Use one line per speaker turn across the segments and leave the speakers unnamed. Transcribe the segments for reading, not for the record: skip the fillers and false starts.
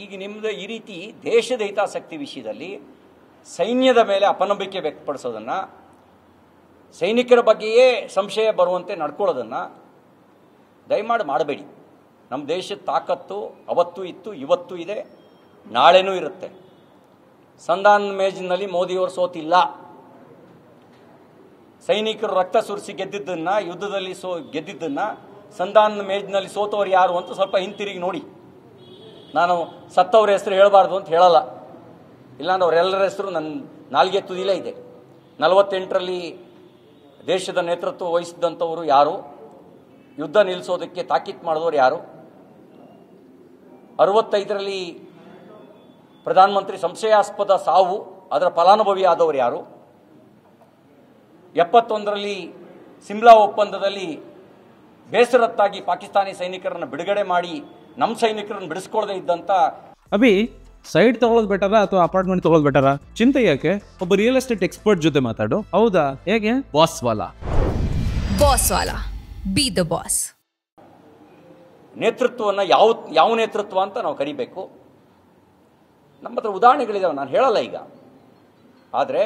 ಈಗ ನಿಮ್ಮದು ಈ ರೀತಿ ದೇಶದ ಹಿತಾಸಕ್ತಿ ವಿಷಯದಲ್ಲಿ ಸೈನ್ಯದ ಮೇಲೆ ಅಪನಂಬಿಕೆ ವ್ಯಕ್ತಪಡಿಸೋದನ್ನು, ಸೈನಿಕರ ಬಗ್ಗೆಯೇ ಸಂಶಯ ಬರುವಂತೆ ನಡ್ಕೊಳ್ಳೋದನ್ನು ದಯಮಾಡಿ ಮಾಡಬೇಡಿ. ನಮ್ಮ ದೇಶದ ತಾಕತ್ತು ಅವತ್ತೂ ಇತ್ತು, ಇವತ್ತೂ ಇದೆ, ನಾಳೆನೂ ಇರುತ್ತೆ. ಸಂಧಾನ ಮೇಜಿನಲ್ಲಿ ಮೋದಿಯವರು ಸೋತಿಲ್ಲ. ಸೈನಿಕರು ರಕ್ತ ಸುರಿಸಿ ಗೆದ್ದಿದ್ದನ್ನು, ಯುದ್ಧದಲ್ಲಿ ಗೆದ್ದಿದ್ದನ್ನು ಸಂಧಾನ ಮೇಜಿನಲ್ಲಿ ಸೋತವರು ಯಾರು ಅಂತ ಸ್ವಲ್ಪ ಹಿಂತಿರುಗಿ ನೋಡಿ. ನಾನು ಸತ್ತವ್ರ ಹೆಸರು ಹೇಳಬಾರ್ದು ಅಂತ ಹೇಳಲ್ಲ, ಇಲ್ಲಾಂದ್ರೆ ಅವರೆಲ್ಲರ ಹೆಸರು ನನ್ನ ನಾಲ್ಗೆ ತುದಿಲೇ ಇದೆ. 48ರಲ್ಲಿ ದೇಶದ ನೇತೃತ್ವ ವಹಿಸಿದಂಥವರು ಯಾರು, ಯುದ್ಧ ನಿಲ್ಲಿಸೋದಕ್ಕೆ ತಾಕೀತು ಮಾಡಿದವರು ಯಾರು, 65ರಲ್ಲಿ ಪ್ರಧಾನಮಂತ್ರಿ ಸಂಶಯಾಸ್ಪದ ಸಾವು ಅದರ ಫಲಾನುಭವಿ ಆದವರು ಯಾರು, 71ರಲ್ಲಿ ಸಿಮ್ಲಾ ಒಪ್ಪಂದದಲ್ಲಿ ಬೇಸರತ್ತಾಗಿ ಪಾಕಿಸ್ತಾನಿ ಸೈನಿಕರನ್ನು ಬಿಡುಗಡೆ ಮಾಡಿ ನಮ್ಮ ಸೈನಿಕರನ್ನು ಬಿಡಿಸ್ಕೊಳ್ಳದೆ ಇದ್ದಂಥ
ಅಭಿ ಸೈಡ್ ತಗೊಳ್ಳೋದು ಬೆಟರಾ ಅಥವಾ ಅಪಾರ್ಟ್ಮೆಂಟ್ ತಗೊಳ್ಳೋದು ಬೆಟರಾ? ಚಿಂತೆ ಯಾಕೆ? ಒಬ್ಬ ರಿಯಲ್ ಎಸ್ಟೇಟ್ ಎಕ್ಸ್ಪರ್ಟ್ ಜೊತೆ ಮಾತಾಡು. ಹೌದಾ? ಹೇಗೆ? Boss Vala
B the boss.
ನೇತೃತ್ವವನ್ನು ಯಾವ ನೇತೃತ್ವ ಅಂತ ನಾವು ಕರಿಬೇಕು. ನಮ್ಮ ಹತ್ರ ಉದಾಹರಣೆಗಳಿದಾವೆ, ನಾನು ಹೇಳಲ್ಲ ಈಗ. ಆದರೆ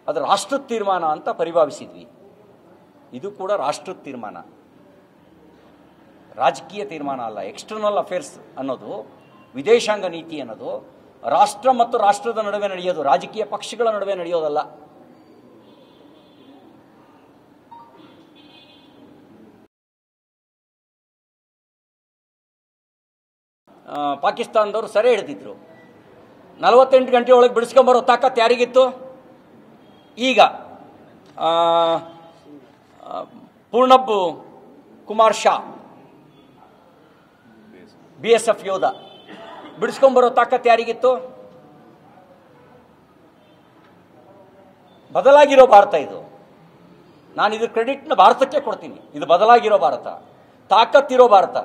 ಅದು ರಾಷ್ಟ್ರದ ತೀರ್ಮಾನ ಅಂತ ಪರಿಭಾವಿಸಿದ್ವಿ. ಇದು ಕೂಡ ರಾಷ್ಟ್ರದ ತೀರ್ಮಾನ, ರಾಜಕೀಯ ತೀರ್ಮಾನ ಅಲ್ಲ. ಎಕ್ಸ್ಟರ್ನಲ್ ಅಫೇರ್ಸ್ ಅನ್ನೋದು, ವಿದೇಶಾಂಗ ನೀತಿ ಅನ್ನೋದು ರಾಷ್ಟ್ರ ಮತ್ತು ರಾಷ್ಟ್ರದ ನಡುವೆ ನಡೆಯೋದು, ರಾಜಕೀಯ ಪಕ್ಷಗಳ ನಡುವೆ ನಡೆಯೋದಲ್ಲ. ಪಾಕಿಸ್ತಾನದವರು ಸೆರೆ ಹಿಡಿದಿದ್ರು. 48 ಗಂಟೆ ಒಳಗೆ ಬಿಡಿಸ್ಕೊಂಬರೋ ತಾಕತ್ತು ಯಾರಿಗಿತ್ತು? ಈಗ ಪೂರ್ಣಬ್ ಕುಮಾರ್ ಶಾ, BSF ಯೋಧ, ಬಿಡಿಸ್ಕೊಂಬರೋ ತಾಕತ್ತು ಯಾರಿಗಿತ್ತು? ಬದಲಾಗಿರೋ ಭಾರತ ಇದು. ನಾನು ಇದ್ರ ಕ್ರೆಡಿಟ್ನ ಭಾರತಕ್ಕೆ ಕೊಡ್ತೀನಿ. ಇದು ಬದಲಾಗಿರೋ ಭಾರತ, ತಾಕತ್ತಿರೋ ಭಾರತ.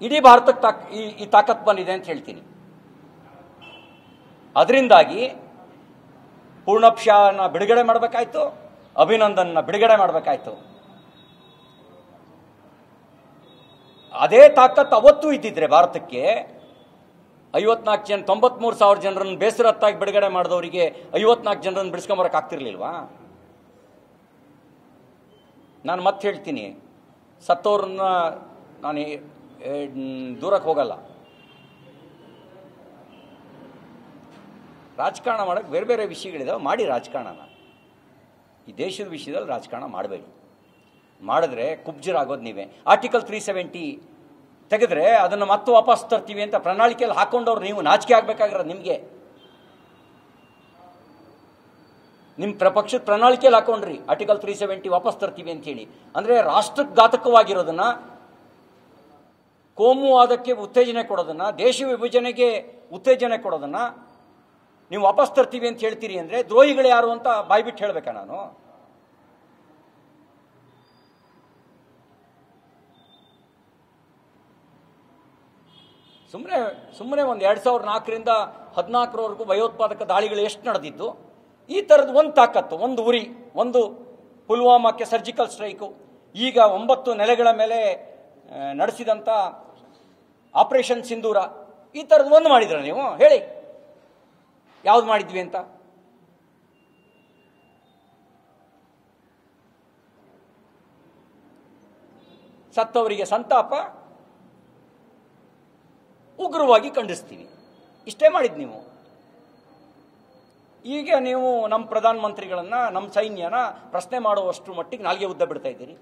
ಇಡೀ ಭಾರತಕ್ಕೆ ಈ ತಾಕತ್ತು ಬಂದಿದೆ ಅಂತ ಹೇಳ್ತೀನಿ. ಅದರಿಂದಾಗಿ ಪೂರ್ಣಬ್ ಶಾನ ಬಿಡುಗಡೆ ಮಾಡಬೇಕಾಯ್ತು, ಅಭಿನಂದನ್ನ ಬಿಡುಗಡೆ ಮಾಡಬೇಕಾಯ್ತು. ಅದೇ ತಾಕತ್ತು ಅವತ್ತೂ ಇದ್ದಿದ್ರೆ ಭಾರತಕ್ಕೆ 93,000 ಜನರನ್ನು ಬೇಸರತ್ತಾಗಿ ಬಿಡುಗಡೆ ಮಾಡಿದವರಿಗೆ 54 ಜನರನ್ನು ಬಿಡಿಸ್ಕೊಂಬರಕ್ಕೆ ಆಗ್ತಿರ್ಲಿಲ್ವಾ? ನಾನು ಮತ್ತೆ ಹೇಳ್ತೀನಿ, ಸತ್ತವ್ರನ್ನ ನಾನು ದೂರಕ್ಕೆ ಹೋಗಲ್ಲ. ರಾಜಕಾರಣ ಮಾಡೋಕ್ಕೆ ಬೇರೆ ಬೇರೆ ವಿಷಯಗಳಿದಾವೆ, ಮಾಡಿ ರಾಜಕಾರಣನ. ಈ ದೇಶದ ವಿಷಯದಲ್ಲಿ ರಾಜಕಾರಣ ಮಾಡಬೇಡಿ. ಮಾಡಿದ್ರೆ ಕುಬ್ಜರಾಗೋದು ನೀವೇ. ಆರ್ಟಿಕಲ್ 370 ತೆಗೆದ್ರೆ ಅದನ್ನು ಮತ್ತೆ ವಾಪಸ್ ತರ್ತೀವಿ ಅಂತ ಪ್ರಣಾಳಿಕೆಯಲ್ಲಿ ಹಾಕೊಂಡವ್ರು ನೀವು. ನಾಚಿಕೆ ಆಗಬೇಕಾಗಿರೋದು ನಿಮಗೆ. ನಿಮ್ಮ ಪಕ್ಷದ ಪ್ರಣಾಳಿಕೆಯಲ್ಲಿ ಹಾಕೊಂಡ್ರಿ ಆರ್ಟಿಕಲ್ 370 ವಾಪಸ್ ತರ್ತೀವಿ ಅಂತ ಹೇಳಿ. ಅಂದರೆ ರಾಷ್ಟ್ರಕ್ಕೆ ಘಾತಕವಾಗಿರೋದನ್ನ, ಕೋಮುವಾದಕ್ಕೆ ಉತ್ತೇಜನೆ ಕೊಡೋದನ್ನ, ದೇಶ ವಿಭಜನೆಗೆ ಉತ್ತೇಜನೆ ಕೊಡೋದನ್ನ ನೀವು ವಾಪಸ್ ತರ್ತೀವಿ ಅಂತ ಹೇಳ್ತೀರಿ ಅಂದರೆ ದ್ರೋಹಿಗಳು ಯಾರು ಅಂತ ಬಾಯ್ಬಿಟ್ಟು ಹೇಳಬೇಕಾ ನಾನು? ಸುಮ್ಮನೆ ಒಂದು 2004ರಿಂದ 2014ರವರೆಗೂ ಭಯೋತ್ಪಾದಕ ದಾಳಿಗಳು ಎಷ್ಟು ನಡೆದಿದ್ದು? ಈ ಥರದ್ದು ಒಂದು ತಾಕತ್ತು, ಒಂದು ಉರಿ, ಒಂದು ಪುಲ್ವಾಮಾಕ್ಕೆ ಸರ್ಜಿಕಲ್ ಸ್ಟ್ರೈಕು, ಈಗ 9 ನೆಲೆಗಳ ಮೇಲೆ ನಡೆಸಿದಂಥ ಆಪರೇಷನ್ ಸಿಂಧೂರ, ಈ ಥರದ್ದು ಒಂದು ಮಾಡಿದ್ರ ನೀವು? ಹೇಳಿ, ಯಾವ್ದು ಮಾಡಿದ್ವಿ ಅಂತ? ಸತ್ತವರಿಗೆ ಸಂತಾಪ ಉಗ್ರವಾಗಿ ಖಂಡಿಸ್ತೀವಿ, ಇಷ್ಟೇ ಮಾಡಿದ್ದು ನೀವು. ಈಗ ನೀವು ನಮ್ಮ ಪ್ರಧಾನಮಂತ್ರಿಗಳನ್ನ, ನಮ್ಮ ಸೈನ್ಯನ ಪ್ರಶ್ನೆ ಮಾಡುವಷ್ಟು ಮಟ್ಟಿಗೆ ನಾಲ್ಗೆ ಉದ್ದ ಬಿಡ್ತಾ ಇದ್ದೀರಿ.